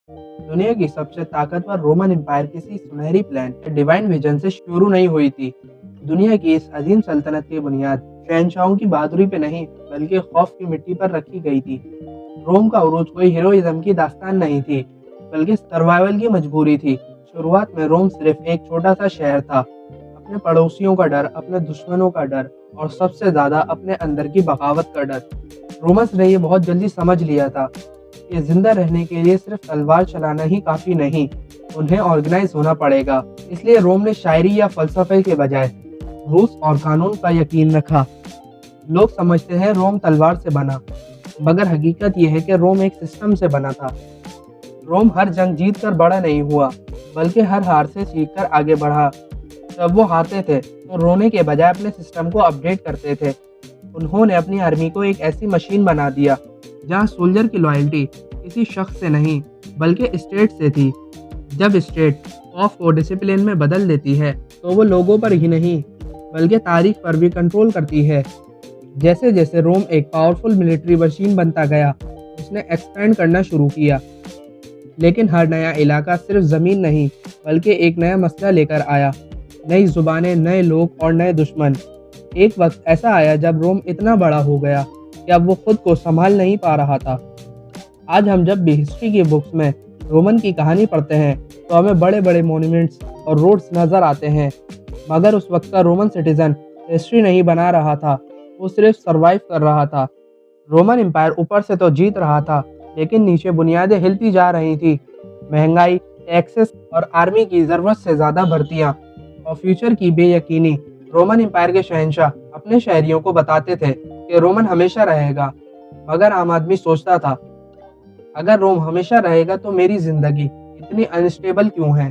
दुनिया की सबसे ताकतवर रोमन एम्पायर किसी सुनहरी प्लान या डिवाइन विजन से शुरू नहीं हुई थी। दुनिया की इस अजीम सल्तनत की बुनियाद शहंशाहों की बहादुरी पे नहीं, बल्कि खौफ की मिट्टी पर रखी गई थी। रोम का उरूज कोई हीरोइज्म की दास्तान नहीं थी, बल्कि सर्वाइवल की मजबूरी थी। शुरुआत में रोम सिर्फ एक छोटा सा शहर था। अपने पड़ोसियों का डर, अपने दुश्मनों का डर और सबसे ज्यादा अपने अंदर की बगावत का डर। रोमन्स ने ये बहुत जल्दी समझ लिया था कि जिंदा रहने के लिए सिर्फ तलवार चलाना ही काफी नहीं, उन्हें ऑर्गेनाइज होना पड़ेगा। इसलिए रोम ने शायरी या फलसफे के बजाय रूस और कानून का यकीन रखा। लोग समझते हैं रोम तलवार से बना, मगर हकीकत यह है कि रोम एक सिस्टम से बना था। रोम हर जंग जीत कर बड़ा नहीं हुआ, बल्कि हर हार से सीखकर आगे बढ़ा। जब वो हारते थे तो रोने के बजाय अपने सिस्टम को अपडेट करते थे। उन्होंने अपनी आर्मी को एक ऐसी मशीन बना दिया जहां सोल्जर की लॉयल्टी किसी शख्स से नहीं, बल्कि स्टेट से थी। जब स्टेट खौफ को डिसिप्लिन में बदल देती है तो वो लोगों पर ही नहीं, बल्कि तारीख पर भी कंट्रोल करती है। जैसे जैसे रोम एक पावरफुल मिलिट्री मशीन बनता गया, उसने एक्सपेंड करना शुरू किया। लेकिन हर नया इलाका सिर्फ ज़मीन नहीं, बल्कि एक नया मसला लेकर आया। नई ज़ुबानें, नए लोग और नए दुश्मन। एक वक्त ऐसा आया जब रोम इतना बड़ा हो गया कि अब वो खुद को संभाल नहीं पा रहा था। आज हम जब भी हिस्ट्री की बुक्स में रोमन की कहानी पढ़ते हैं तो हमें बड़े बड़े मॉन्यूमेंट्स और रोड्स नज़र आते हैं, मगर उस वक्त का रोमन सिटीजन हिस्ट्री नहीं बना रहा था, वो सिर्फ सरवाइव कर रहा था। रोमन एम्पायर ऊपर से तो जीत रहा था, लेकिन नीचे बुनियादें हिलती जा रही थी। महंगाई, टैक्सेस और आर्मी की ज़रूरत से ज़्यादा भर्तियाँ और फ्यूचर की बेयकीनी। रोमन एम्पायर के शहंशाह अपने शहरियों को बताते थे कि रोमन हमेशा रहेगा, मगर आम आदमी सोचता था, अगर रोम हमेशा रहेगा तो मेरी ज़िंदगी इतनी अनस्टेबल क्यों है।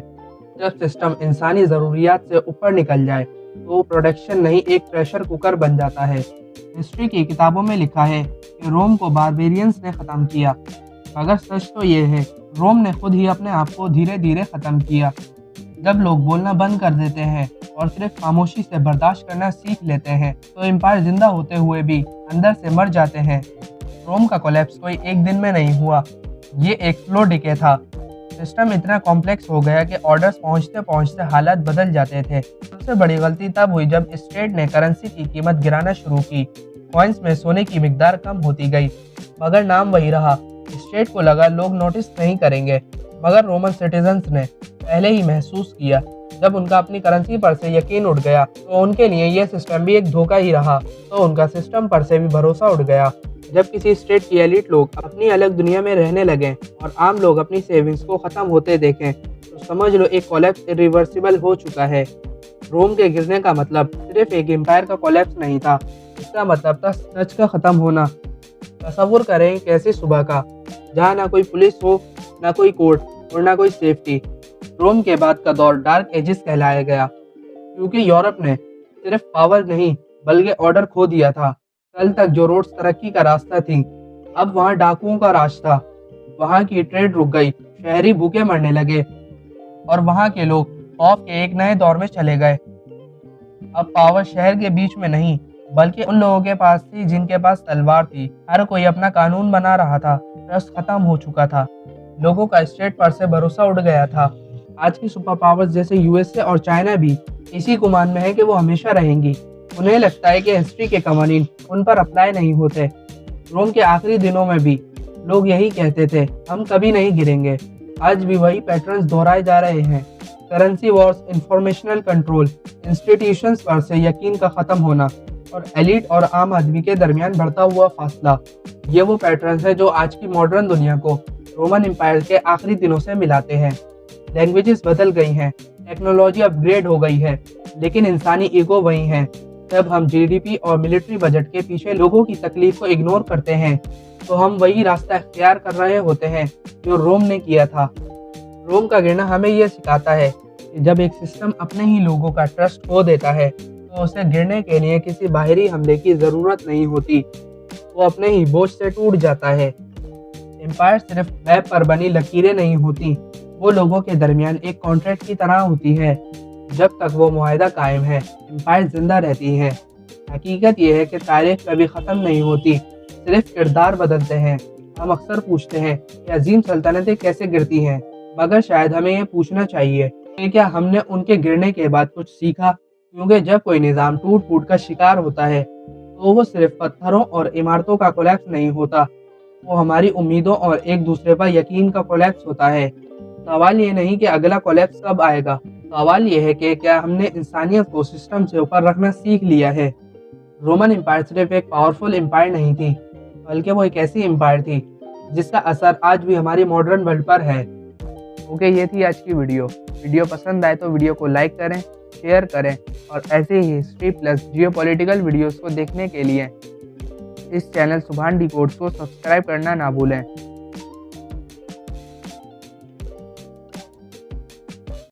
जब सिस्टम इंसानी ज़रूरियात से ऊपर निकल जाए तो वो प्रोडक्शन नहीं, एक प्रेशर कुकर बन जाता है। हिस्ट्री की किताबों में लिखा है कि रोम को बारबेरियंस ने ख़त्म किया, मगर सच तो ये है रोम ने खुद ही अपने आप को धीरे धीरे ख़त्म किया। जब लोग बोलना बंद कर देते हैं और सिर्फ खामोशी से बर्दाश्त करना सीख लेते हैं तो एम्पायर जिंदा होते हुए भी अंदर से मर जाते हैं। रोम का कोलैप्स कोई एक दिन में नहीं हुआ, ये एक स्लो डिके था। सिस्टम इतना कॉम्प्लेक्स हो गया कि ऑर्डर्स पहुंचते पहुंचते हालात बदल जाते थे। सबसे बड़ी गलती तब हुई जब स्टेट ने करेंसी की कीमत गिराना शुरू की। कॉइन्स में सोने की मिकदार कम होती गई, मगर नाम वही रहा। स्टेट को लगा लोग नोटिस नहीं करेंगे, मगर रोमन सिटीजन्स ने पहले ही महसूस किया। जब उनका अपनी करेंसी पर से यकीन उठ गया तो उनके लिए यह सिस्टम भी एक धोखा ही रहा, तो उनका सिस्टम पर से भी भरोसा उठ गया। जब किसी स्टेट की एलिट लोग अपनी अलग दुनिया में रहने लगे और आम लोग अपनी सेविंग्स को ख़त्म होते देखें तो समझ लो एक कोलैप्स इरिवर्सिबल हो चुका है। रोम के गिरने का मतलब सिर्फ एक एम्पायर का कोलैप्स नहीं था, इसका मतलब था सच का ख़त्म होना। तसव्वुर करें एक ऐसी सुबह का जहाँ ना कोई पुलिस हो, ना कोई कोर्ट और ना कोई सेफ्टी। रोम के बाद का दौर डार्क एजिस कहलाया गया, क्योंकि यूरोप ने सिर्फ पावर नहीं बल्कि ऑर्डर खो दिया था। कल तक जो रोड्स तरक्की का रास्ता थी, अब वहाँ डाकुओं का राज था। वहाँ की ट्रेड रुक गई, शहरी भूखे मरने लगे और वहाँ के लोग खौफ के एक नए दौर में चले गए। अब पावर शहर के बीच में नहीं, बल्कि उन लोगों के पास थी जिनके पास तलवार थी। हर कोई अपना कानून बना रहा था, ट्रस्ट खत्म हो चुका था, लोगों का स्टेट पर से भरोसा उड़ गया था। आज की सुपर पावर्स जैसे यूएसए और चाइना भी इसी गुमान में है कि वो हमेशा रहेंगी। उन्हें लगता है कि हिस्ट्री के कवानीन उन पर अप्लाई नहीं होते। रोम के आखिरी दिनों में भी लोग यही कहते थे, हम कभी नहीं गिरेंगे। आज भी वही पैटर्न्स दोहराए जा रहे हैं। Currency Wars, informational control, institutions पर से यकीन का ख़त्म होना और एलिट और आम आदमी के दरमियान बढ़ता हुआ फासला, ये वो पैटर्न्स हैं जो आज की मॉडर्न दुनिया को रोमन एम्पायर के आखिरी दिनों से मिलाते हैं। लैंग्वेजेस बदल गई हैं, टेक्नोलॉजी अपग्रेड हो गई है, लेकिन इंसानी ईगो वही है। जब हम जीडीपी और मिलिट्री बजट के पीछे लोगों की तकलीफ को इग्नोर करते हैं तो हम वही रास्ता इख्तियार कर रहे होते हैं जो रोम ने किया था। रोम का गिरना हमें यह सिखाता है कि जब एक सिस्टम अपने ही लोगों का ट्रस्ट खो देता है तो उसे गिरने के लिए किसी बाहरी हमले की ज़रूरत नहीं होती, वो अपने ही बोझ से टूट जाता है। एम्पायर सिर्फ मैप पर बनी लकीरें नहीं होती, वो लोगों के दरमियान एक कॉन्ट्रैक्ट की तरह होती है। जब तक वो मुआहदा कायम है, एम्पायर जिंदा रहती है। हकीकत यह है कि तारीख कभी ख़त्म नहीं होती, सिर्फ किरदार बदलते हैं। हम अक्सर पूछते हैं कि अजीम सल्तनतें कैसे गिरती हैं, मगर शायद हमें ये पूछना चाहिए कि क्या हमने उनके गिरने के बाद कुछ सीखा? क्योंकि जब कोई निज़ाम टूट-फूट का शिकार होता है, तो वो सिर्फ पत्थरों और इमारतों का कोलैप्स नहीं होता, वो हमारी उम्मीदों और एक दूसरे पर यकीन का कोलैप्स होता है। सवाल ये नहीं कि अगला कोलैप्स कब आएगा, सवाल ये है कि क्या हमने इंसानियत को सिस्टम से ऊपर रखना सीख लिया है? रोमन एम्पायर सिर्फ एक पावरफुल एम्पायर नहीं थी, बल्कि वो एक ऐसी एम्पायर थी जिसका असर आज भी हमारी मॉडर्न वर्ल्ड पर है। ओके, ये थी आज की वीडियो पसंद आए तो वीडियो को लाइक करें, शेयर करें और ऐसे ही हिस्ट्री प्लस जियोपॉलिटिकल वीडियोस को देखने के लिए इस चैनल सुभान डिकोड्स को सब्सक्राइब करना ना भूलें।